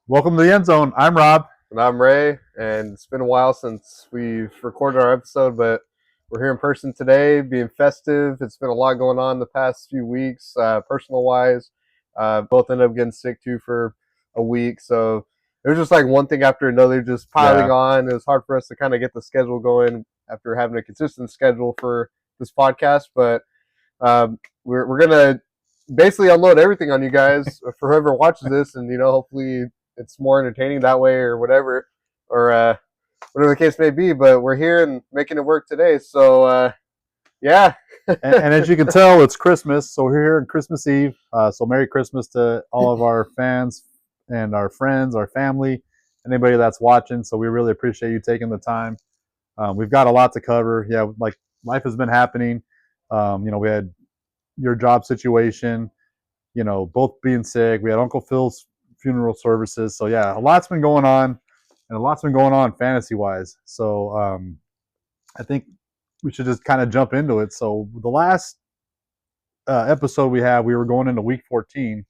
Welcome to the Endzone. I'm Rob. And I'm Ray, and it's been a while since we've recorded our episode, but we're here in person today, being festive. It's been a lot going on the past few weeks, personal-wise. Both ended up getting sick, too, for a week, so it was just like one thing after another just piling on. It was hard for us to kind of get the schedule going after having a consistent schedule for this podcast, but we're going to basically unload everything on you guys for whoever watches this, and, hopefully it's more entertaining that way or whatever, or whatever the case may be. But we're here and making it work today. So, yeah. and as you can tell, it's Christmas, so we're here on Christmas Eve. So Merry Christmas to all of our fans and our friends, our family, anybody that's watching. So we really appreciate you taking the time. We've got a lot to cover. Yeah, like life has been happening. We had your job situation, both being sick. We had Uncle Phil's funeral services. So yeah, a lot's been going on, and a lot's been going on fantasy-wise. So I think we should just kind of jump into it. So the last episode we had, we were going into week 14.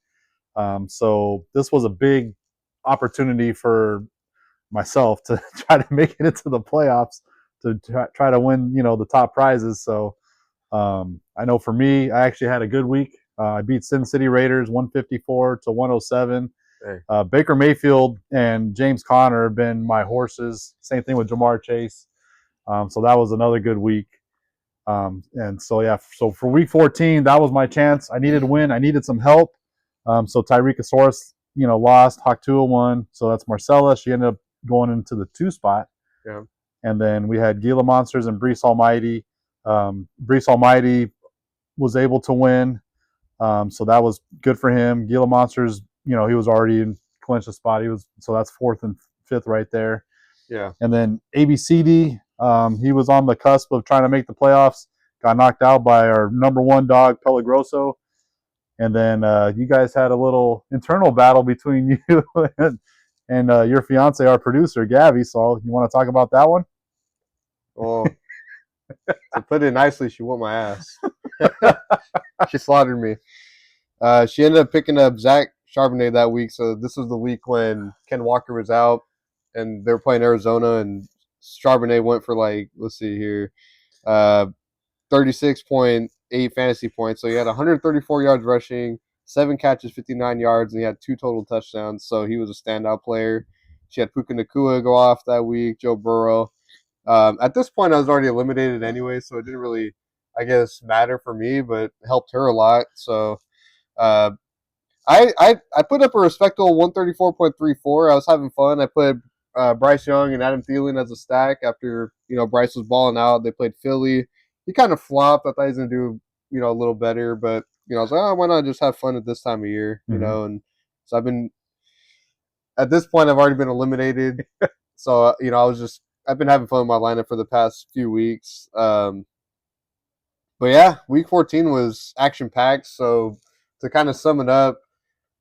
So this was a big opportunity for myself to try to make it into the playoffs, to try to win, the top prizes. So I know for me, I actually had a good week. I beat Sin City Raiders 154-107. Hey. Baker Mayfield and James Conner have been my horses. Same thing with Jamar Chase. So that was another good week. And so for week 14, that was my chance. I needed to win. I needed some help. So Tyreek lost. Hawktua won. So that's Marcella. She ended up going into the 2 spot. Yeah. And then we had Gila Monsters and Brees Almighty. Brees Almighty was able to win. So that was good for him. Gila Monsters, he was already in clinch the spot. So that's 4th and 5th right there. Yeah. And then ABCD, he was on the cusp of trying to make the playoffs. Got knocked out by our number 1 dog, Pelagroso. And then you guys had a little internal battle between you and your fiance, our producer, Gabby. So you want to talk about that one? Well, to put it nicely, she whooped my ass. She slaughtered me. She ended up picking up Zach Charbonnet that week. So this was the week when Ken Walker was out, and they were playing Arizona, and Charbonnet went for 36.8 fantasy points. So he had 134 yards rushing, 7 catches, 59 yards, and he had 2 total touchdowns. So he was a standout player. She had Puka Nacua go off that week, Joe Burrow. At this point, I was already eliminated anyway, so it didn't really, I guess, matter for me, but it helped her a lot. So I put up a respectable 134.34. I was having fun. I put Bryce Young and Adam Thielen as a stack after, Bryce was balling out. They played Philly. He kind of flopped. I thought he was going to do, a little better. But, I was like, why not just have fun at this time of year, And so at this point, I've already been eliminated. So, I've been having fun with my lineup for the past few weeks. But yeah, week 14 was action-packed. So to kind of sum it up,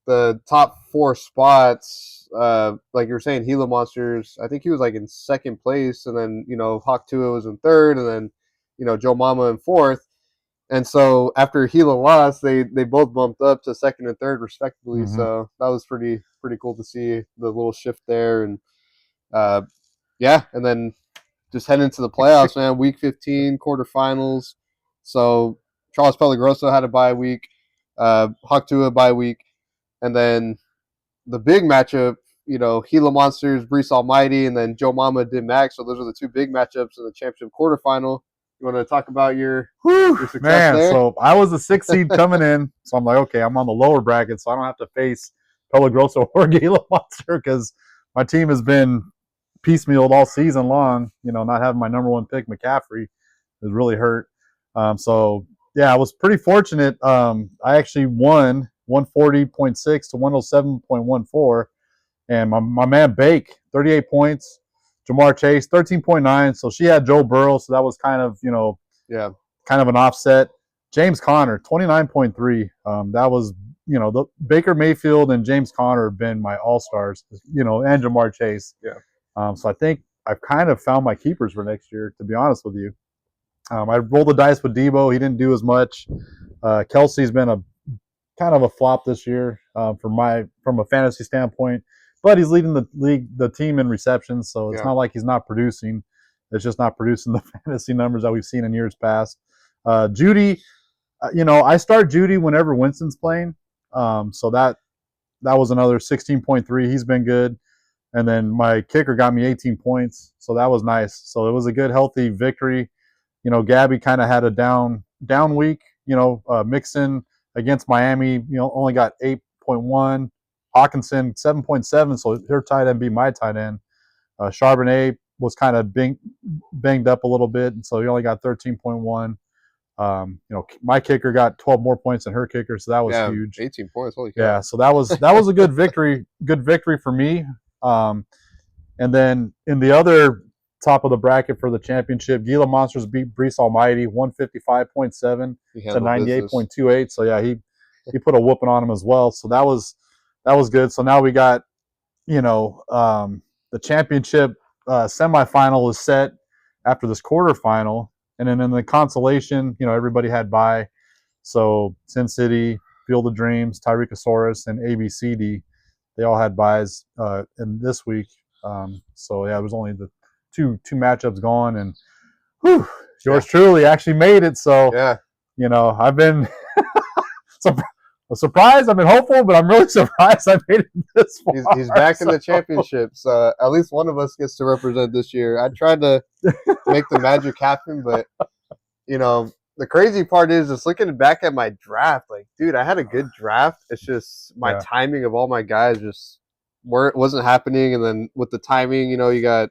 the top 4 spots, like you were saying, Gila Monsters, I think he was in 2nd place, and then Hawktua was in 3rd, and then Joe Mama in 4th. And so after Gila lost, they both bumped up to 2nd and 3rd respectively. Mm-hmm. So that was pretty cool to see the little shift there, and yeah, and then just heading into the playoffs, man. Week 15 quarterfinals. So Charles Pelagroso had a bye week, Hawktua bye week. And then the big matchup, Gila Monsters, Brees Almighty, and then Joe Mama did Max. So those are the 2 big matchups in the championship quarterfinal. You want to talk about your success there? So I was the 6th seed coming in. So I'm like, okay, I'm on the lower bracket, so I don't have to face Pelagroso or Gila Monster because my team has been piecemealed all season long. Not having my number 1 pick, McCaffrey, is really hurt. So yeah, I was pretty fortunate. I actually won 140.6 to 107.14, and my man Bake 38 points, Jamar Chase 13.9. So she had Joe Burrow, so that was kind of kind of an offset. James Conner 29.3. That was the Baker Mayfield and James Conner have been my all stars. And Jamar Chase. Yeah. So I think I've kind of found my keepers for next year, to be honest with you. I rolled the dice with Debo. He didn't do as much. Kelsey's been a kind of a flop this year from a fantasy standpoint. But he's leading the team in receptions, so it's Yeah. not like he's not producing. It's just not producing the fantasy numbers that we've seen in years past. Judy, I start Judy whenever Winston's playing, so that was another 16.3. He's been good. And then my kicker got me 18 points, so that was nice. So it was a good, healthy victory. Gabby kind of had a down week. Mixon against Miami, only got 8.1. Hawkinson 7.7. So her tight end beat my tight end. Charbonnet was kind of banged up a little bit, and so he only got 13.1. My kicker got 12 more points than her kicker, so that was huge. 18 points. Holy cow. Yeah, so that was a good victory. Good victory for me. And then in the other top of the bracket for the championship, Gila Monsters beat Brees Almighty 155.7 to 98.28. So yeah, he put a whooping on him as well. So that was good. So now we got the championship semifinal is set after this quarterfinal, and then in the consolation, everybody had bye. So Sin City, Field of Dreams, Tyreekosaurus, and ABCD, they all had buys in this week. So yeah, it was only the two matchups gone, and yours truly actually made it. So yeah, I've been surprised. I've been hopeful, but I'm really surprised I made it this far. He's back in the championships. At least one of us gets to represent this year. I tried to make the magic happen, but the crazy part is just looking back at my draft. Like, dude, I had a good draft. It's just my timing of all my guys just wasn't happening. And then with the timing, you got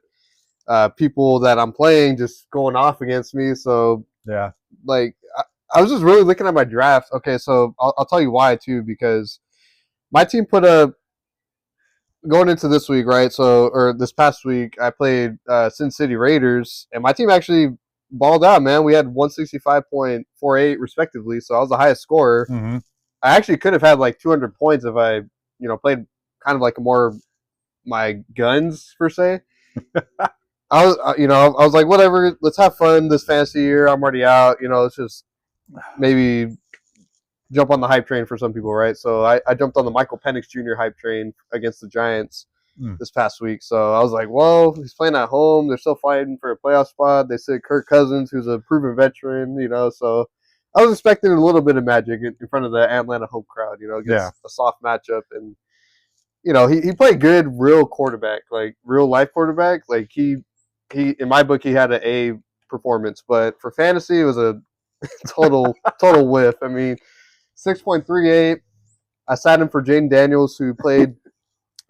people that I'm playing just going off against me. So yeah, like I was just really looking at my draft. Okay, so I'll tell you why too, because my team put going into this week, right? So or this past week, I played Sin City Raiders, and my team actually balled out, man. We had 165.48 respectively, so I was the highest scorer. Mm-hmm. I actually could have had like 200 points if I, played kind of like more my guns per se. I was like, whatever, let's have fun this fantasy year. I'm already out, let's just maybe jump on the hype train for some people, right? So I jumped on the Michael Penix Jr. hype train against the Giants this past week. So I was like, well, he's playing at home. They're still fighting for a playoff spot. They said Kirk Cousins, who's a proven veteran, so I was expecting a little bit of magic in front of the Atlanta home crowd, against a soft matchup. And, he played good, real quarterback, like real life quarterback. Like he in my book, he had an A performance, but for fantasy, it was a total whiff. I mean, 6.38. I sat him for Jaden Daniels, who played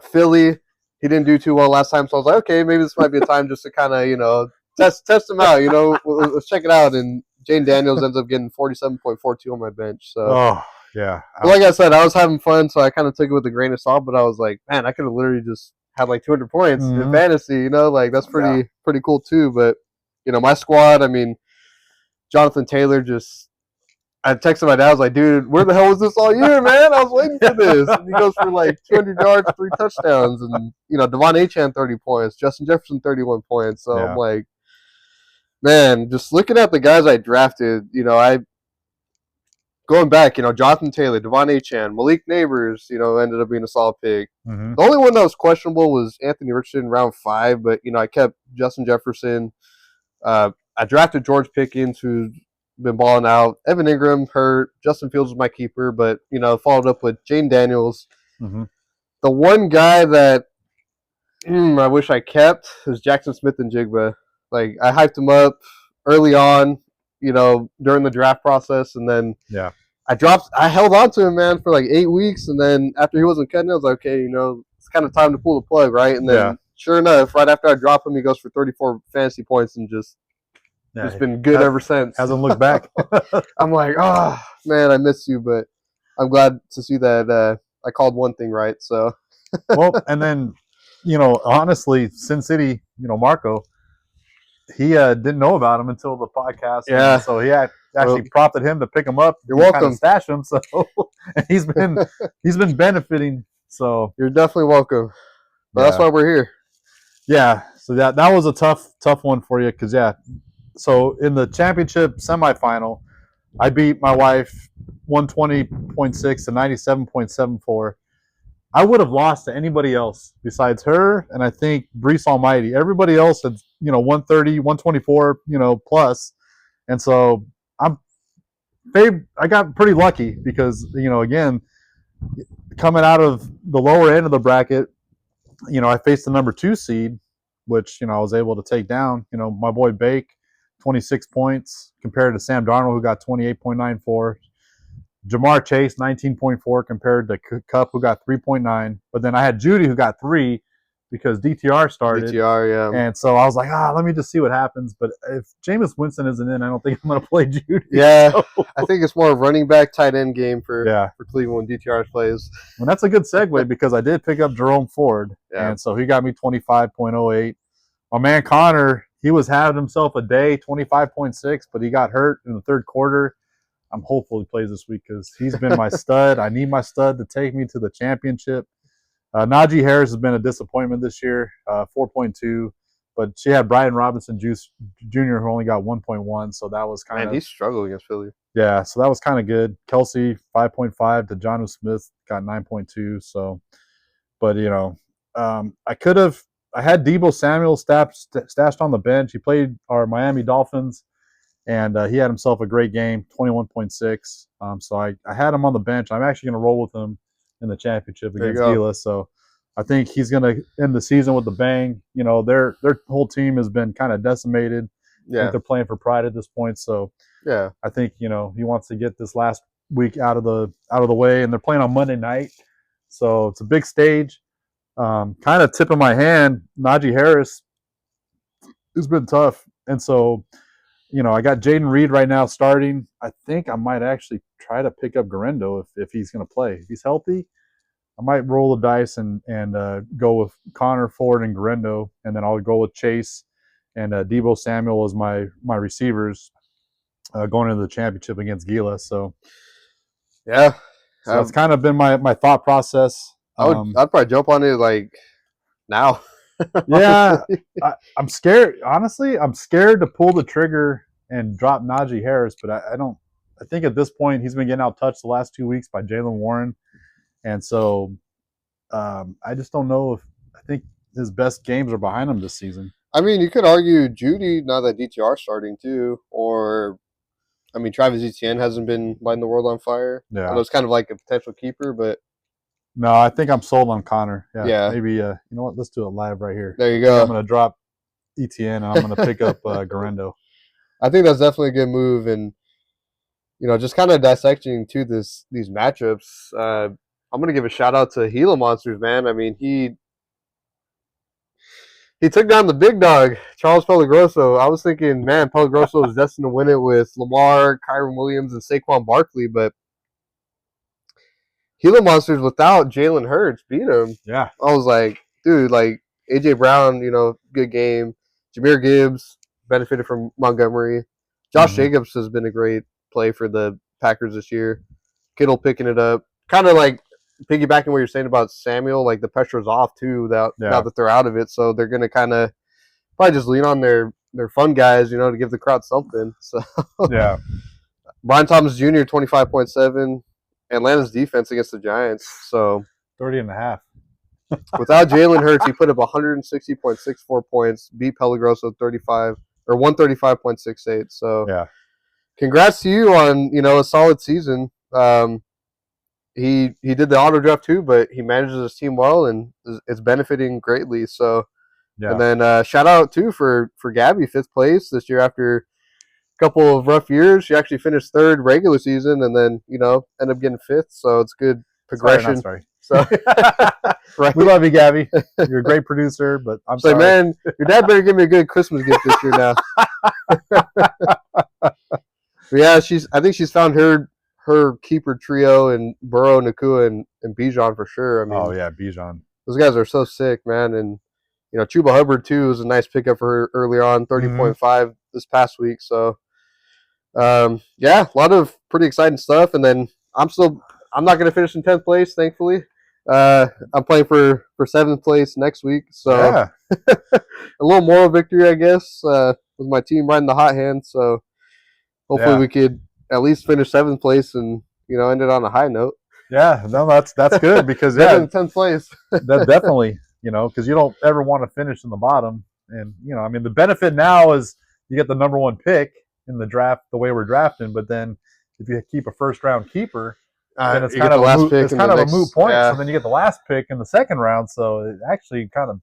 Philly. He didn't do too well last time, so I was like, okay, maybe this might be a time just to kind of, test him out. Let's check it out. And Jaden Daniels ends up getting 47.42 on my bench. So, yeah. But like I said, I was having fun, so I kind of took it with a grain of salt. But I was like, man, I could have literally just had like 200 points in fantasy. Like that's pretty cool too. But my squad, I mean, Jonathan Taylor just. I texted my dad. I was like, dude, where the hell was this all year, man? I was waiting for this. And he goes for like 200 yards, 3 touchdowns. And, Devon Achane, 30 points. Justin Jefferson, 31 points. So I'm like, man, just looking at the guys I drafted, going back, Jonathan Taylor, Devon Achane, Malik Neighbors, ended up being a solid pick. Mm-hmm. The only one that was questionable was Anthony Richardson in round 5. But, I kept Justin Jefferson. I drafted George Pickens, who's been balling out. Evan Ingram hurt. Justin Fields was my keeper, but followed up with Jaden Daniels. Mm-hmm. The one guy that I wish I kept was Jackson Smith and Jigba. Like I hyped him up early on, during the draft process, and then I held on to him, man, for like 8 weeks, and then after he wasn't cutting, I was like, okay, it's kind of time to pull the plug, right? And then sure enough, right after I drop him, he goes for 34 fantasy points and just. It's been good ever since. Hasn't looked back. I'm like, oh, man, I miss you, but I'm glad to see that I called one thing right. So, well, and then, honestly, Sin City, Marco, he didn't know about him until the podcast. Yeah. So he actually prompted him to pick him up. You're welcome. Kind of stash him. So and he's been benefiting. So you're definitely welcome. But that's why we're here. Yeah. So that was a tough one for you because So in the championship semifinal, I beat my wife 120.6 to 97.74. I would have lost to anybody else besides her, and I think Brees Almighty. Everybody else had 130, 124, plus, and so I'm I got pretty lucky because again, coming out of the lower end of the bracket, I faced the number 2 seed, which I was able to take down. My boy Bake, 26 points compared to Sam Darnold, who got 28.94. Jamar Chase, 19.4 compared to Cup, who got 3.9. But then I had Judy, who got 3 because DTR started. DTR, yeah. And so I was like, let me just see what happens. But if Jameis Winston isn't in, I don't think I'm going to play Judy. Yeah, so. I think it's more a running back, tight end game for Cleveland when DTR plays. And that's a good segue because I did pick up Jerome Ford. Yeah. And so he got me 25.08. My man Connor, he was having himself a day, 25.6, but he got hurt in the third quarter. I'm hopeful he plays this week because he's been my stud. I need my stud to take me to the championship. Najee Harris has been a disappointment this year, 4.2. But she had Brian Robinson Jr., who only got 1.1, so that was kind of... Man, he's struggling against Philly. Yeah, so that was kind of good. Kelsey, 5.5 to Jonnu Smith, got 9.2. So, but, I could have... I had Deebo Samuel stashed on the bench. He played our Miami Dolphins. And he had himself a great game, 21.6. So I had him on the bench. I'm actually going to roll with him in the championship against Gila. So I think he's going to end the season with a bang. Their whole team has been kind of decimated. Yeah. I think they're playing for pride at this point. So yeah, I think he wants to get this last week out of the way. And they're playing on Monday night, so it's a big stage. Kind of tip of my hand, Najee Harris has been tough, and so. I got Jaden Reed right now starting. I think I might actually try to pick up Garendo if he's going to play. If he's healthy, I might roll the dice and go with Connor, Ford, and Garendo, and then I'll go with Chase and Deebo Samuel as my receivers going into the championship against Gila. So, yeah, so that's kind of been my thought process. I'd probably jump on it like now. Yeah, I'm scared. Honestly, I'm scared to pull the trigger and drop Najee Harris, but I don't. I think at this point he's been getting out touched the last 2 weeks by Jaylen Warren, and so I just don't know if I think his best games are behind him this season. I mean, you could argue Judy now that DTR starting too, or I mean, Travis Etienne hasn't been lighting the world on fire. Yeah, it's kind of like a potential keeper, but. No, I think I'm sold on Connor. Yeah. Maybe, you know what? Let's do it live right here. There you go. I'm going to drop ETN and I'm going to pick up Garendo. I think that's definitely a good move. And, just kind of dissecting to these matchups, I'm going to give a shout out to Gila Monsters, man. I mean, he took down the big dog, Charles Pellegrosso. I was thinking, man, Pellegrosso is destined to win it with Lamar, Kyron Williams, and Saquon Barkley, but Gila Monsters without Jalen Hurts beat him. Yeah. I was like, dude, like A.J. Brown, good game. Jahmyr Gibbs benefited from Montgomery. Josh Jacobs has been a great play for the Packers this year. Kittle picking it up. Kind of like piggybacking what you're saying about Samuel, like the pressure is off too now that they're out of it. So they're going to kind of probably just lean on their fun guys, to give the crowd something. So yeah. Brian Thomas Jr., 25.7. Atlanta's defense against the Giants. So 30.5. Without Jalen Hurts, he put up 160.64 points, beat Pellegrosso 135.68. So yeah, congrats to you on a solid season. He did the auto draft too, but he manages his team well and it's benefiting greatly. So yeah. And then shout out too for Gabby, 5th place this year after couple of rough years. She actually finished 3rd regular season and then, ended up getting 5th. So it's good progression. Sorry. So right. We love you, Gabby. You're a great producer, but I'm sorry. Man, your dad better give me a good Christmas gift this year now. Yeah, I think she's found her keeper trio and Burrow, Nakua, and Bijan for sure. I mean, oh yeah, Bijan. Those guys are so sick, man. And Chuba Hubbard too was a nice pickup for her early on, 30.5 this past week. So yeah, a lot of pretty exciting stuff. And then I'm not going to finish in 10th place, thankfully. I'm playing for 7th place next week. So yeah. A little moral victory, I guess, with my team riding the hot hand. So hopefully we could at least finished 7th place and ended on a high note. Yeah, no, that's good because Better than 10th place. that definitely, because you don't ever want to finish in the bottom. And I mean, the benefit now is you get the number one pick in the draft the way we're drafting. But then if you keep a first round keeper, then it's You kind get of the last pick. it's kind of a moot point. Yeah. So then you get the last pick in the second round. So it actually kind of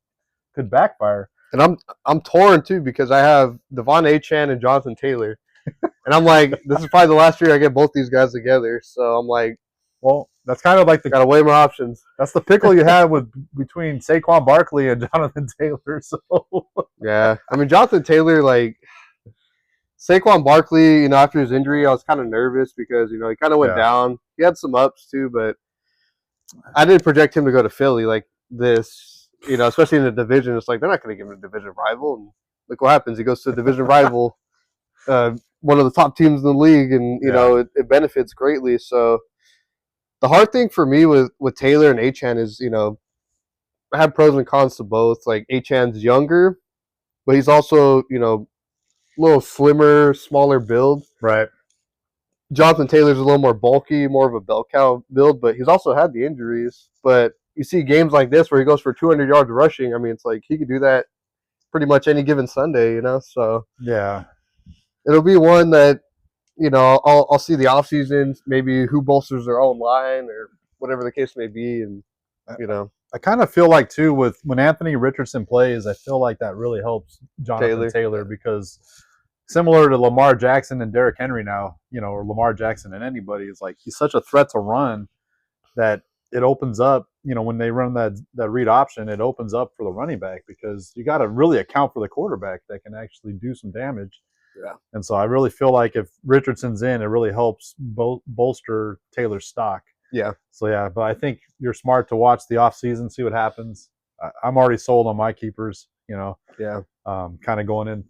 could backfire. And I'm torn too because I have Devon Achane and Jonathan Taylor, and I'm like, this is probably the last year I get both these guys together. So I'm like, well, that's kind of like gotta weigh my options. That's the pickle you had between Saquon Barkley and Jonathan Taylor. So yeah, I mean Jonathan Taylor, like Saquon Barkley, after his injury, I was kind of nervous because he kind of went down. He had some ups too, but I didn't project him to go to Philly like this. Especially in the division, it's like they're not going to give him a division rival. And look what happens. He goes to a division rival, one of the top teams in the league, and it benefits greatly. So the hard thing for me with Taylor and Achane is, I have pros and cons to both. Like Achane's younger, but he's also, a little slimmer, smaller build. right. Jonathan Taylor's a little more bulky, more of a bell cow build, but he's also had the injuries. But you see games like this where he goes for 200 yards rushing. I mean, it's like he could do that pretty much any given Sunday, So yeah, it'll be one that I'll see the offseason, maybe who bolsters their own line or whatever the case may be, and I kind of feel like too with when Anthony Richardson plays, I feel like that really helps Jonathan Taylor because similar to Lamar Jackson and Derrick Henry now, or Lamar Jackson and anybody, is like he's such a threat to run that it opens up, when they run that read option, it opens up for the running back because you got to really account for the quarterback that can actually do some damage. Yeah. And so I really feel like if Richardson's in, it really helps bolster Taylor's stock. Yeah. So yeah, but I think you're smart to watch the off season, see what happens. I'm already sold on my keepers. Yeah. Kind of going in.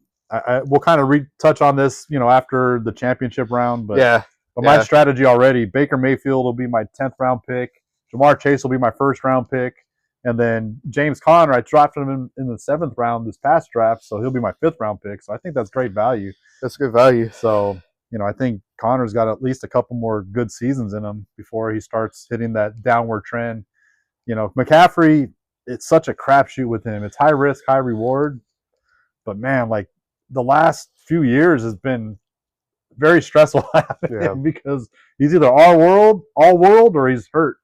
We'll kind of touch on this, after the championship round. But yeah. But my strategy already: Baker Mayfield will be my 10th round pick. Jamar Chase will be my first round pick, and then James Conner, I drafted him in the 7th round this past draft, so he'll be my 5th round pick. So I think that's great value. That's good value. So I think Connor's got at least a couple more good seasons in him before he starts hitting that downward trend. McCaffrey, it's such a crapshoot with him. It's high risk, high reward. But man, like the last few years has been very stressful because he's either all world, or he's hurt.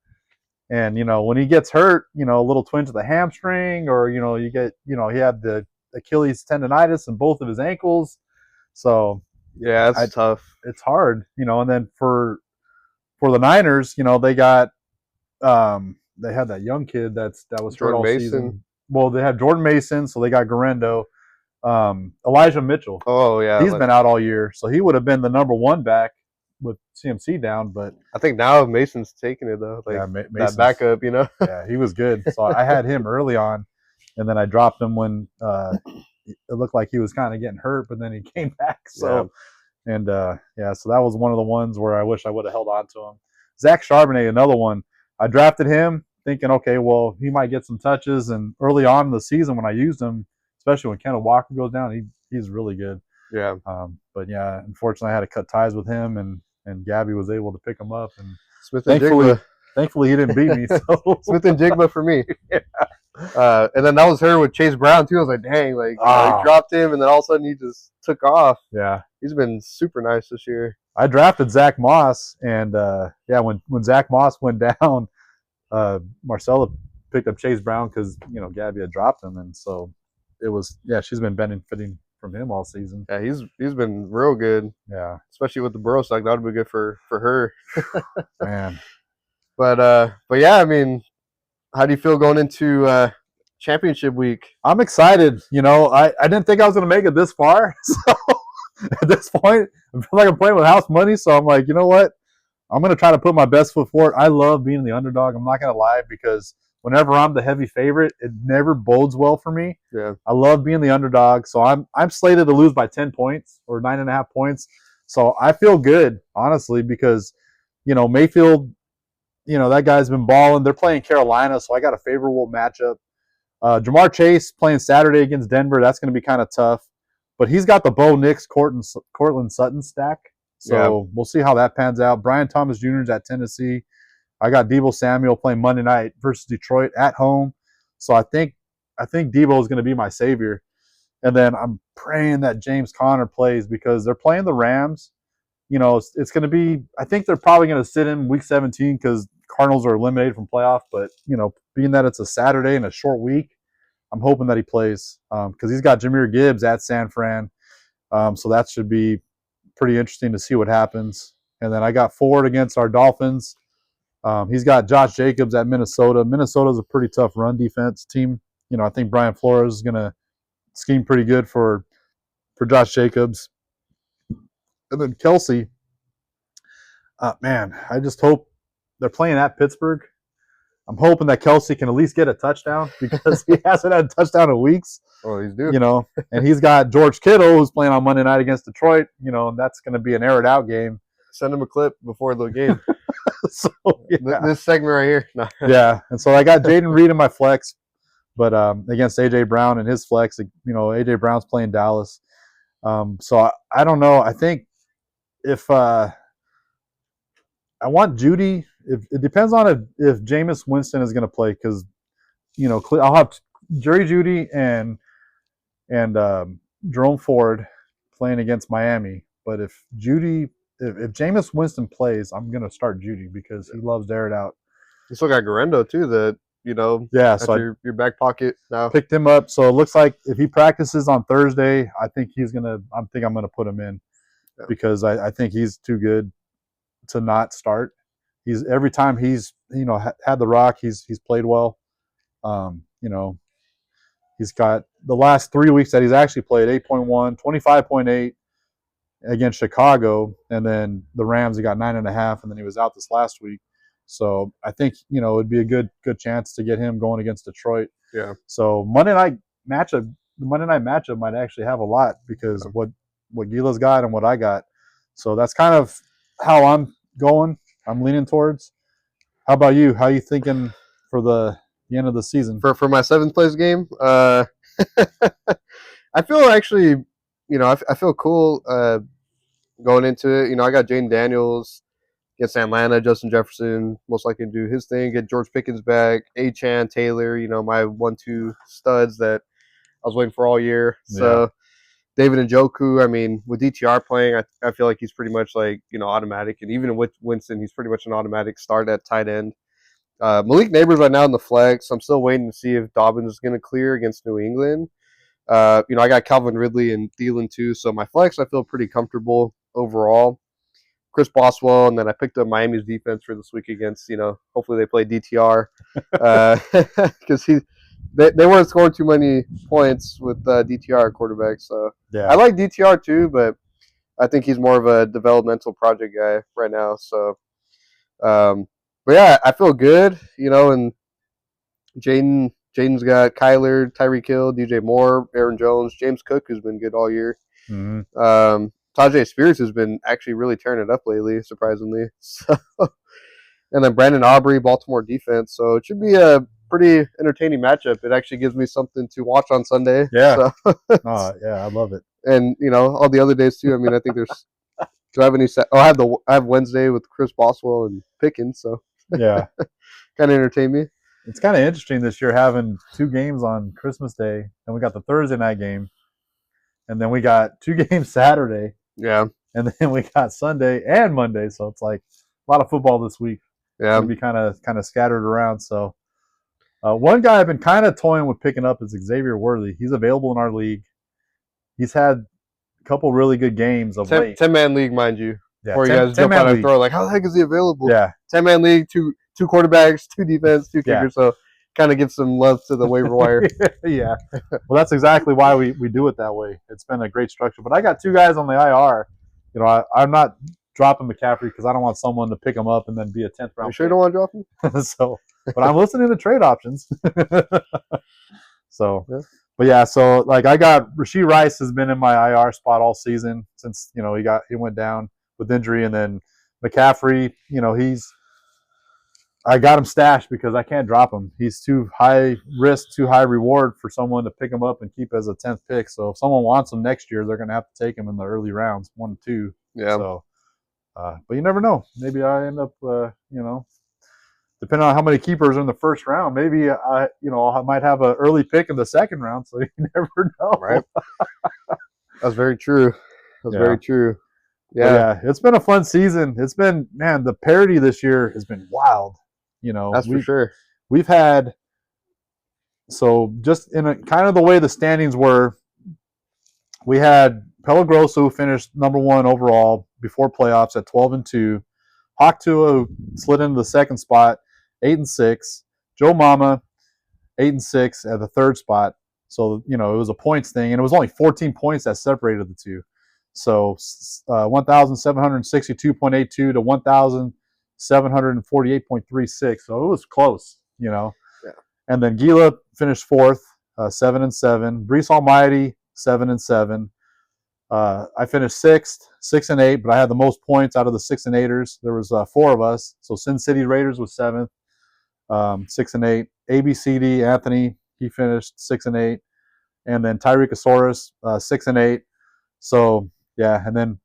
And when he gets hurt, a little twinge of the hamstring, or you get, he had the Achilles tendonitis in both of his ankles. So yeah, it's tough. It's hard, and then for the Niners, they got they had that young kid that was hurt all season. Well, they had Jordan Mason, so they got Garendo. Elijah Mitchell. Oh yeah, he's been out all year, so he would have been the number 1 back with CMC down. But I think now Mason's taking it though. Like that backup, Yeah, he was good. So I had him early on, and then I dropped him when it looked like he was kind of getting hurt, but then he came back. So so that was one of the ones where I wish I would have held on to him. Zach Charbonnet, another one. I drafted him thinking, okay, well, he might get some touches, and early on in the season when I used him, especially when Kenneth Walker goes down, he's really good. Yeah. But yeah, unfortunately, I had to cut ties with him, and Gabby was able to pick him up. And Smith and Jigba. Thankfully, he didn't beat me. So. Smith and Jigba for me. Yeah. And then that was her with Chase Brown too. I was like, dang, like he dropped him, and then all of a sudden he just took off. Yeah. He's been super nice this year. I drafted Zach Moss, and when Zach Moss went down, Marcella picked up Chase Brown because Gabby had dropped him, and so it was she's been benefiting from him all season. Yeah, he's been real good. Yeah, especially with the Burrow stock, that would be good for her. Man, but yeah, I mean, how do you feel going into championship week? I'm excited. I didn't think I was going to make it this far. So at this point, I feel like I'm playing with house money. So I'm like, you know what? I'm going to try to put my best foot forward. I love being the underdog. I'm not going to lie, because whenever I'm the heavy favorite, it never bodes well for me. Yeah. I love being the underdog. So I'm slated to lose by 10 points or 9.5 points. So I feel good, honestly, because, Mayfield, that guy's been balling. They're playing Carolina, so I got a favorable matchup. Jamar Chase playing Saturday against Denver. That's going to be kind of tough. But he's got the Bo Nix, Cortland Sutton stack. So we'll see how that pans out. Brian Thomas Jr. is at Tennessee. I got Debo Samuel playing Monday night versus Detroit at home. So I think Debo is going to be my savior. And then I'm praying that James Conner plays because they're playing the Rams. It's going to be. I think they're probably going to sit in Week 17 because Cardinals are eliminated from playoff. But being that it's a Saturday and a short week, I'm hoping that he plays because he's got Jahmyr Gibbs at San Fran. So that should be pretty interesting to see what happens. And then I got Ford against our Dolphins. He's got Josh Jacobs at Minnesota. Minnesota's a pretty tough run defense team. I think Brian Flores is going to scheme pretty good for Josh Jacobs. And then Kelsey, man, I just hope they're playing at Pittsburgh. I'm hoping that Kelsey can at least get a touchdown because he hasn't had a touchdown in weeks. Oh, he's due. And he's got George Kittle who's playing on Monday night against Detroit. And that's going to be an aired out game. Send him a clip before the game. So yeah. This segment right here. No. Yeah, and so I got Jaden Reed in my flex, but against AJ Brown and his flex, AJ Brown's playing Dallas. So I don't know. I think if I want Judy, it depends on if Jameis Winston is going to play because I'll have Jerry Judy and Jerome Ford playing against Miami. But if Jameis Winston plays, I'm going to start Judy because he loves to air it out. You still got Garendo too. So your back pocket now. Picked him up. So it looks like if he practices on Thursday, I think I'm gonna put him in because I think he's too good to not start. Every time he's had the rock, he's played well. He's got the last 3 weeks that he's actually played 8.1, 25.8 against Chicago, and then the Rams he got 9.5, and then he was out this last week. So I think it'd be a good chance to get him going against Detroit. Yeah. So Monday night matchup might actually have a lot because of what Gila's got and what I got. So that's kind of how I'm going. I'm leaning towards. How about you? How are you thinking for the end of the season? For my 7th place game, I feel actually, I feel cool going into it. I got Jaden Daniels against Atlanta, Justin Jefferson most likely to do his thing, get George Pickens back, Achane, Taylor, my 1-2 studs that I was waiting for all year. So David Njoku, I mean, with DTR playing, I feel like he's pretty much like, automatic. And even with Winston, he's pretty much an automatic start at tight end. Malik Neighbors right now in the flex. I'm still waiting to see if Dobbins is going to clear against New England. I got Calvin Ridley and Thielen too. So my flex, I feel pretty comfortable overall. Chris Boswell, and then I picked up Miami's defense for this week against, hopefully they play DTR because they weren't scoring too many points with DTR quarterback. So yeah. I like DTR too, but I think he's more of a developmental project guy right now. So, but yeah, I feel good, and Jaden's got Kyler, Tyreek Hill, DJ Moore, Aaron Jones, James Cook, who's been good all year. Mm-hmm. Tajay Spears has been actually really tearing it up lately, surprisingly. So, and then Brandon Aubrey, Baltimore defense. So it should be a pretty entertaining matchup. It actually gives me something to watch on Sunday. Yeah. So, yeah, I love it. And all the other days too. I mean, I think there's. Do I have any? I have Wednesday with Chris Boswell and Pickens. So yeah, kind of entertain me. It's kind of interesting this year having 2 games on Christmas Day, and we got the Thursday night game, and then we got 2 games Saturday. Yeah. And then we got Sunday and Monday, so it's like a lot of football this week. Yeah. It'll be kind of scattered around. So one guy I've been kind of toying with picking up is Xavier Worthy. He's available in our league. He's had a couple really good games of late. 10-man league, mind you. Yeah, Where you guys jump on and throw like, how the heck is he available? Yeah. 10-man league, two quarterbacks, 2 defense, 2 kickers. Yeah. So kind of give some love to the waiver wire. Yeah. Well, that's exactly why we do it that way. It's been a great structure. But I got 2 guys on the IR. I'm not dropping McCaffrey because I don't want someone to pick him up and then be a 10th round. You sure you don't want to drop him? So, but I'm listening to trade options. So, yeah. But yeah, so like I got Rashee Rice has been in my IR spot all season since he went down with injury, and then McCaffrey, I got him stashed because I can't drop him. He's too high risk, too high reward for someone to pick him up and keep as a 10th pick. So if someone wants him next year, they're going to have to take him in the early rounds, 1 and 2. Yeah. So But you never know. Maybe I end up, depending on how many keepers are in the first round, maybe I might have an early pick in the second round. So you never Right. know. That's very true. That's Yeah. very true. But Yeah, yeah, it's been a fun season. It's been, man, the parity this year has been wild. that's for sure. We've had, so just in a kind of the way the standings were, we had Pelagroso who finished number one overall before playoffs at 12-2. Hawktua who slid into the second spot, 8-6. Joe Mama 8-6 at the third spot. So it was a points thing, and it was only 14 points that separated the two. So 1,762.82 to 1,748.36. So it was close. Yeah. And then Gila finished fourth, 7-7. Brees Almighty 7-7. I finished sixth, 6-8, but I had the most points out of the 6-8ers. There was four of us. So Sin City Raiders was seventh, 6-8. ABCD Anthony, he finished 6-8, and then Tyreekosaurus 6-8. So yeah, and then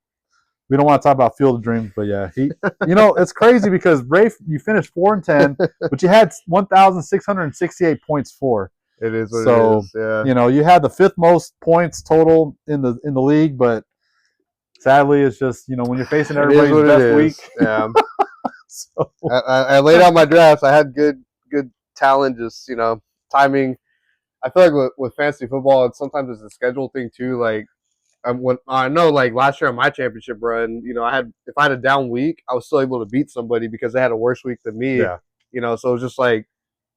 we don't want to talk about Field of Dreams, but yeah, it's crazy because Rafe, you finished 4-10, but you had 1,668 points for. It is what So it is. Yeah. you had the fifth most points total in the league, but sadly, it's just when you're facing everybody's best week. Yeah. So I laid out my drafts. I had good talent, just timing. I feel like with fantasy football, and sometimes it's a schedule thing too. Like I know, like last year on my championship run, if I had a down week, I was still able to beat somebody because they had a worse week than me. yeah, So it was just like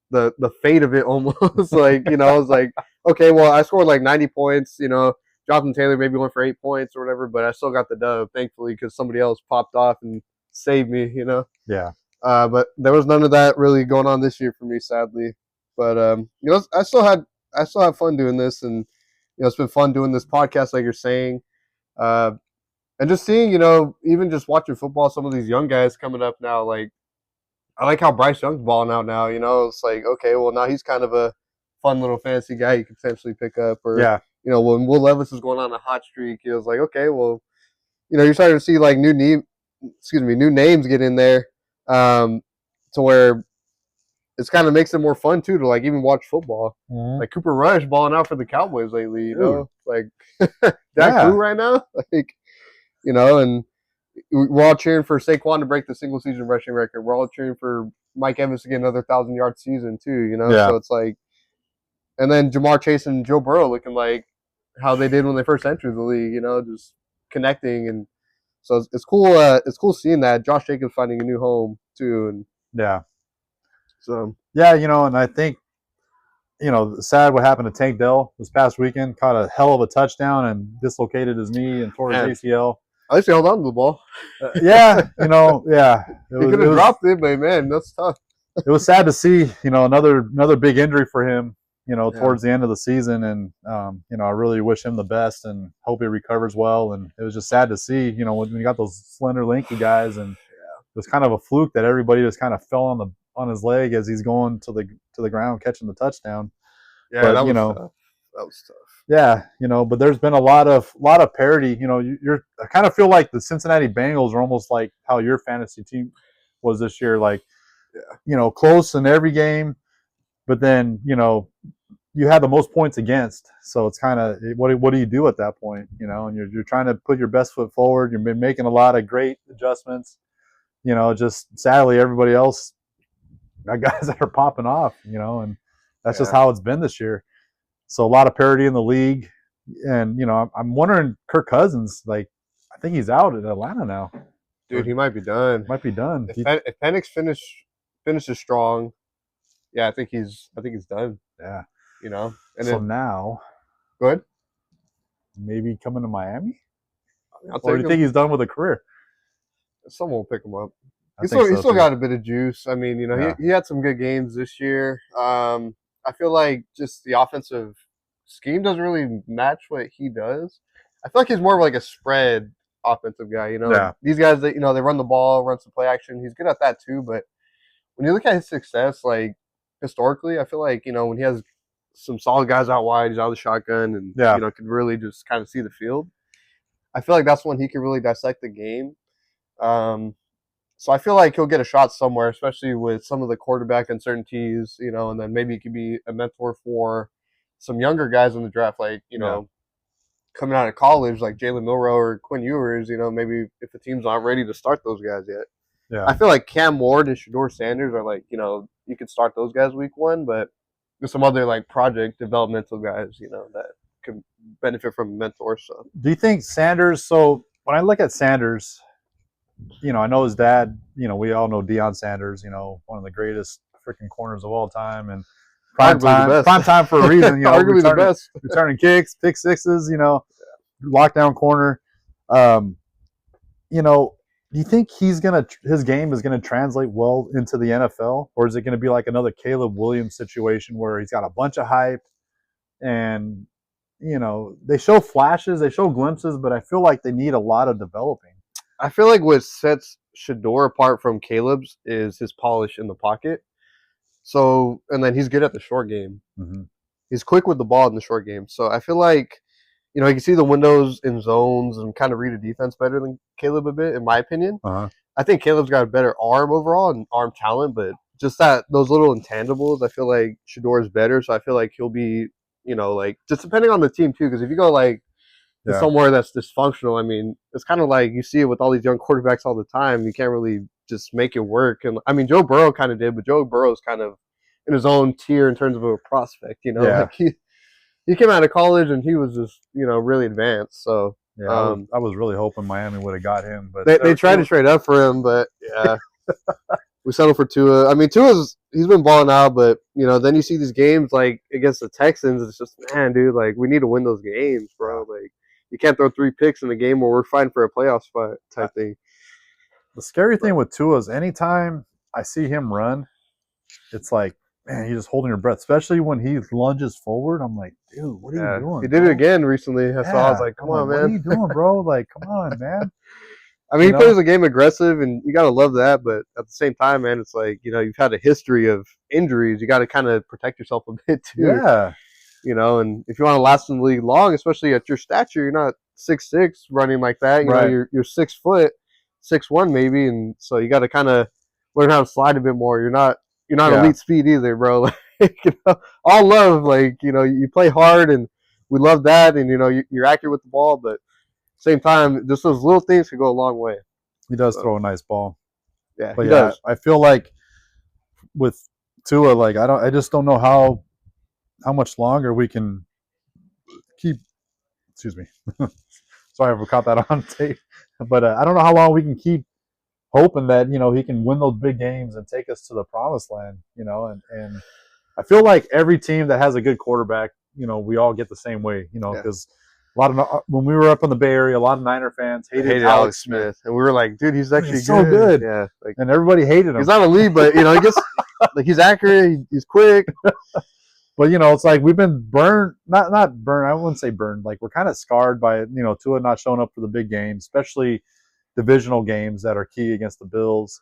the fate of it almost. Like I was like, okay, well, I scored like 90 points. Jonathan Taylor maybe went for 8 points or whatever, but I still got the dub, thankfully, because somebody else popped off and saved me. yeah, But there was none of that really going on this year for me, sadly. But I still have fun doing this, and it's been fun doing this podcast, like you're saying, uh, and just seeing, even just watching football, some of these young guys coming up now. Like I like how Bryce Young's balling out now. It's like, okay, well, now he's kind of a fun little fantasy guy you could potentially pick up, or yeah, when Will Levis is going on a hot streak, it was like, okay, well, you're starting to see like new names get in there, to where it's kind of makes it more fun too to like even watch football. mm-hmm. Like Cooper Rush balling out for the Cowboys lately, like that yeah. cool right now, like and we're all cheering for Saquon to break the single season rushing record. We're all cheering for Mike Evans to get another 1,000-yard season too. Yeah. So it's like, and then Jamar Chase and Joe Burrow looking like how they did when they first entered the league. Just connecting, and so it's cool. It's cool seeing that Josh Jacobs finding a new home too, and Yeah. so Yeah, and I think, sad what happened to Tank Dell this past weekend. Caught a hell of a touchdown and dislocated his knee and tore his ACL. At least he held on to the ball. Yeah, yeah. He could have dropped it, but man, that's tough. It was sad to see, another big injury for him, towards the end of the season. And, I really wish him the best and hope he recovers well. And it was just sad to see, when you got those slender, lanky guys, and it was kind of a fluke that everybody just kind of fell on his leg as he's going to the ground catching the touchdown. Yeah, but, that was tough. That was tough. Yeah, but there's been a lot of parity. I kind of feel like the Cincinnati Bengals are almost like how your fantasy team was this year. Like, close in every game, but then you have the most points against. So it's kind of what do you do at that point? And you're trying to put your best foot forward. You've been making a lot of great adjustments. Just sadly everybody else got guys that are popping off. And that's just how it's been this year. So a lot of parity in the league, and I'm wondering Kirk Cousins. Like, I think he's out in Atlanta now. Dude, he might be done. Might be done. If Penix finishes strong, yeah, I think he's done. Yeah. And so then, now, go ahead. Maybe coming to Miami. Or do you think he's done with a career? Someone will pick him up. He's still got a bit of juice. I mean, he had some good games this year. I feel like just the offensive scheme doesn't really match what he does. I feel like he's more of like a spread offensive guy. These guys that they run the ball, run some play action. He's good at that too. But when you look at his success, like historically, I feel like when he has some solid guys out wide, he's out of the shotgun, and could really just kind of see the field. I feel like that's when he can really dissect the game. So I feel like he'll get a shot somewhere, especially with some of the quarterback uncertainties, and then maybe he could be a mentor for some younger guys in the draft, like, Yeah. coming out of college, like Jalen Milroe or Quinn Ewers, maybe if the team's not ready to start those guys yet. Yeah. I feel like Cam Ward and Shador Sanders are like, you could start those guys week one, but there's some other like project developmental guys, that could benefit from a mentor. So Do you think Sanders? So when I look at Sanders, I know his dad. We all know Deion Sanders. One of the greatest freaking corners of all time, and arguably the best. prime time for a reason. Arguably the best. Returning kicks, pick sixes. Lockdown corner. Um, do you think his game is gonna translate well into the NFL, or is it gonna be like another Caleb Williams situation where he's got a bunch of hype and they show flashes, they show glimpses, but I feel like they need a lot of developing. I feel like what sets Shador apart from Caleb's is his polish in the pocket. So, and then he's good at the short game. Mm-hmm. He's quick with the ball in the short game. So I feel like, he can see the windows in zones and kind of read a defense better than Caleb a bit, in my opinion. Uh-huh. I think Caleb's got a better arm overall and arm talent, but just those little intangibles, I feel like Shador is better. So I feel like he'll be, like just depending on the team too. Because if you go like to somewhere that's dysfunctional, I mean, it's kind of like you see it with all these young quarterbacks all the time. You can't really just make it work. And I mean, Joe Burrow kind of did, but Joe Burrow's kind of in his own tier in terms of a prospect. Like he came out of college and he was just really advanced. So yeah, I was really hoping Miami would have got him, but they tried to trade up for him, but yeah. We settled for Tua. I mean, he's been balling out, but then you see these games like against the Texans. It's just, man, dude, like we need to win those games, bro. Like you can't throw 3 picks in a game where we're fighting for a playoff spot type thing. The scary thing with Tua is anytime I see him run, it's like, man, you're just holding your breath, especially when he lunges forward. I'm like, dude, what are you doing? He did it again recently. So I was like, come on, man. What are you doing, bro? Like, come on, man. I mean, he plays the game aggressive, and you got to love that. But at the same time, man, it's like, you've had a history of injuries. You got to kind of protect yourself a bit, too. Yeah. And if you want to last in the league long, especially at your stature, you're not 6'6" running like that. You know, you're 6 foot, 6'1" maybe. And so you got to kind of learn how to slide a bit more. You're not elite speed either, bro. Like, all love, like, you play hard, and we love that. And, you're accurate with the ball, but same time, just those little things could go a long way. He does throw a nice ball. Yeah, but he does. I feel like with Tua, like I just don't know how much longer we can keep. Excuse me. Sorry if we caught that on tape, but I don't know how long we can keep hoping that he can win those big games and take us to the promised land. And I feel like every team that has a good quarterback, we all get the same way. Because. A lot of when we were up in the Bay Area, a lot of Niner fans hated Alex Smith, and we were like, "Dude, he's actually so good." Yeah, and everybody hated him. He's not elite, but he gets like he's accurate, he's quick. But it's like we've been burned, not burned. I wouldn't say burned. Like we're kind of scarred by Tua not showing up for the big games, especially divisional games that are key against the Bills.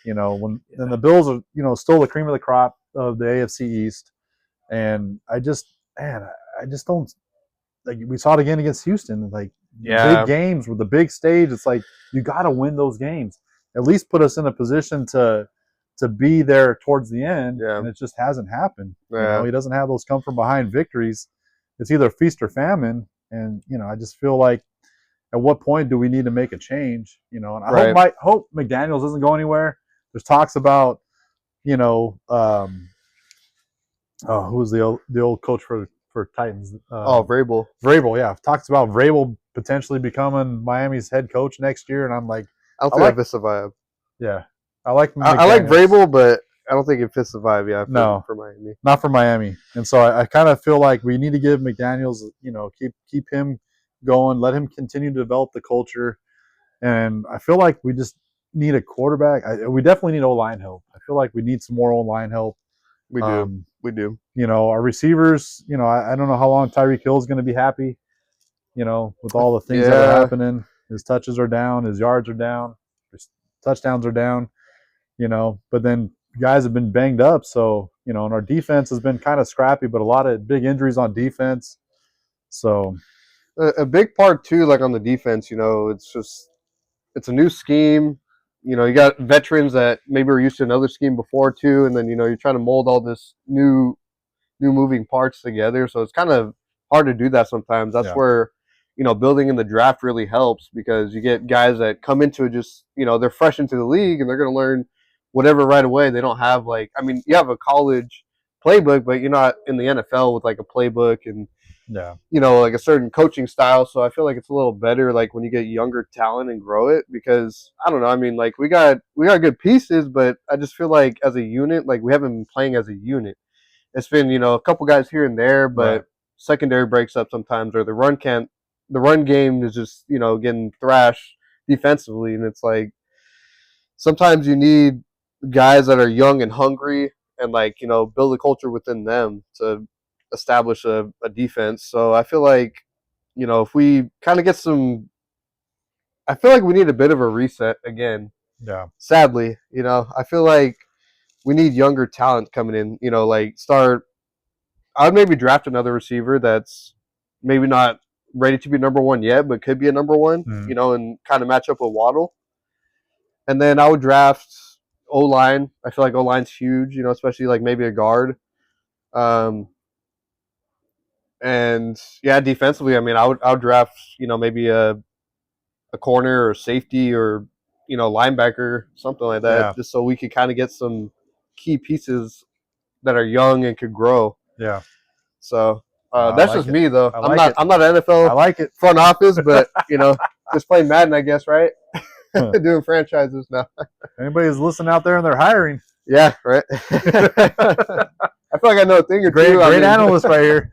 And the Bills are still the cream of the crop of the AFC East, and I just don't. Like we saw it again against Houston, like big games with the big stage. It's like you got to win those games. At least put us in a position to be there towards the end, and it just hasn't happened. He doesn't have those come from behind victories. It's either feast or famine, and I just feel like at what point do we need to make a change? And I hope McDaniels doesn't go anywhere. There's talks about who's the old coach for Titans. Vrabel. Vrabel, yeah. Talks about Vrabel potentially becoming Miami's head coach next year, and I'm like, I don't think that fits the vibe. Yeah, I like Vrabel, but I don't think it fits the vibe. Yeah, for Miami, not for Miami. And so I kind of feel like we need to give McDaniels, keep him going, let him continue to develop the culture, and I feel like we just need a quarterback. We definitely need O-line help. I feel like we need some more O-line help. We do. Our receivers, I don't know how long Tyreek Hill is going to be happy, with all the things that are happening. His touches are down, his yards are down, his touchdowns are down, but then guys have been banged up. So, and our defense has been kind of scrappy, but a lot of big injuries on defense. So a big part too, like on the defense, it's just it's a new scheme. You know, you got veterans that maybe were used to another scheme before too, and then you know you're trying to mold all this new moving parts together. So it's kind of hard to do that sometimes. That's Yeah. where, you know, building in the draft really helps because you get guys that come into it just, you know, they're fresh into the league and they're going to learn whatever right away. They don't have like, I mean, you have a college playbook, but you're not in the NFL with like a playbook and, Yeah. you know, like a certain coaching style. So I feel like it's a little better like when you get younger talent and grow it because I don't know. I mean, like we got good pieces, but I just feel like as a unit, like we haven't been playing as a unit. It's been, you know, a couple guys here and there, but Right. secondary breaks up sometimes, or the run game is just, you know, getting thrashed defensively, and it's like sometimes you need guys that are young and hungry, and like you know, build a culture within them to establish a defense. So I feel like you know if we kind of get some, I feel like we need a bit of a reset again. Yeah. Sadly, you know, I feel like we need younger talent coming in. You know, like start I'd maybe draft another receiver that's maybe not ready to be number one yet, but could be a number one, Mhm. you know, and kind of match up with Waddle. And then I would draft O line. I feel like O line's huge, you know, especially like maybe a guard. Um, and yeah, defensively, I mean, I would draft, you know, maybe a corner or safety or you know linebacker, something like that, Yeah. just so we could kind of get some key pieces that are young and could grow. Yeah. So I that's like just it. me though. I like it. I'm not an I NFL like it. front office, but you know, just playing Madden, I guess, right? Doing franchises now. Anybody's listening out there and they're hiring. Yeah, right. I feel like I know a thing or Great, two. great I mean, analyst right here.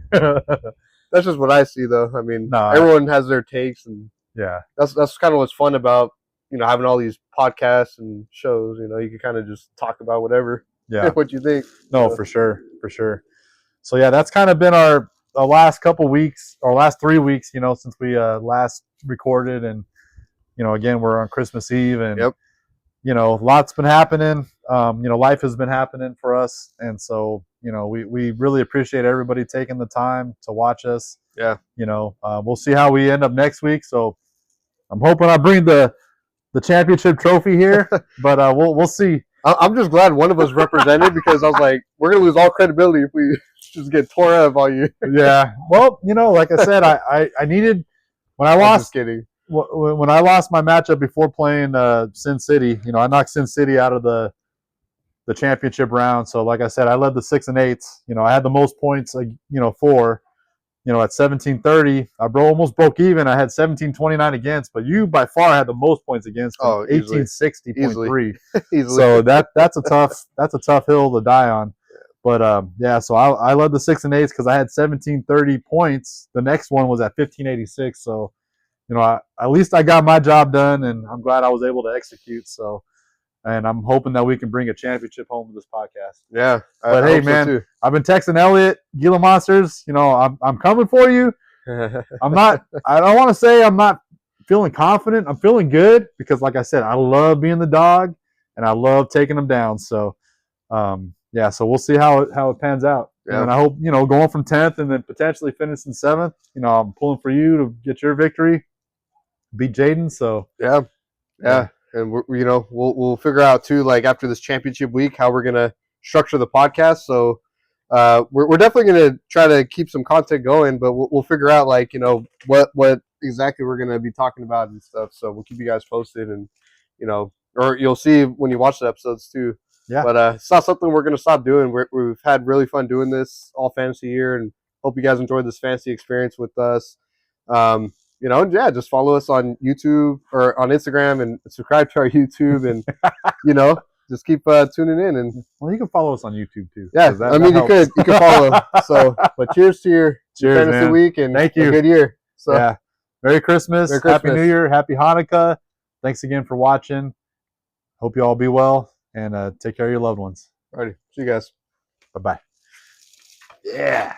that's just what I see, though. I mean, No, everyone has their takes, and yeah. that's kind of what's fun about you know having all these podcasts and shows. You know, you can kind of just talk about whatever, Yeah. what you think. No, So, for sure. For sure. So yeah, that's kind of been our last couple weeks, or last 3 weeks, you know, since we last recorded, and you know, again, we're on Christmas Eve, and yep. you know, lots been happening. You know, life has been happening for us, and so you know, we really appreciate everybody taking the time to watch us. Yeah. You know, we'll see how we end up next week. So I'm hoping I bring the championship trophy here, but we'll see. I'm just glad one of us represented because I was like, we're gonna lose all credibility if we just get tore up all year. Yeah. Well, you know, like I said, I needed when I I'm lost just kidding. when I lost my matchup before playing Sin City. You know, I knocked Sin City out of the championship round. So, like I said, I led the 6 and 8s. You know, I had the most points. You know, for you know, at 1730, I almost broke even. I had 1729 against, but you by far had the most points against. Oh, easily. 1860.3. Easily. So that's a tough hill to die on. But yeah, so I led the 6 and 8s because I had 1730 points. The next one was at 1586. So you know, at least I got my job done, and I'm glad I was able to execute. So, and I'm hoping that we can bring a championship home with this podcast. Yeah, But hey, man, so I've been texting Elliot, Gila Monsters. You know, I'm coming for you. I'm not. I don't want to say I'm not feeling confident. I'm feeling good because, like I said, I love being the dog, and I love taking them down. So, yeah. So we'll see how it pans out. Yeah. And I hope, you know, going from 10th and then potentially finishing 7th. You know, I'm pulling for you to get your victory, beat Jaden. So yeah. And you know, we'll figure out too, like after this championship week, how we're gonna structure the podcast. So we're definitely gonna try to keep some content going, but we'll figure out like you know what exactly we're gonna be talking about and stuff. So we'll keep you guys posted, and you know, or you'll see when you watch the episodes too. Yeah. But it's not something we're gonna stop doing. We've had really fun doing this all fantasy year, and hope you guys enjoyed this fantasy experience with us. You know, yeah, just follow us on YouTube or on Instagram and subscribe to our YouTube, and you know, just keep tuning in. And well, you can follow us on YouTube too. Yeah, I mean, you could follow. So, but cheers to your fantasy man. week and thank you. A good year. So, yeah, Merry Christmas, Happy New Year, Happy Hanukkah. Thanks again for watching. Hope you all be well, and take care of your loved ones. Alrighty, see you guys. Bye bye. Yeah.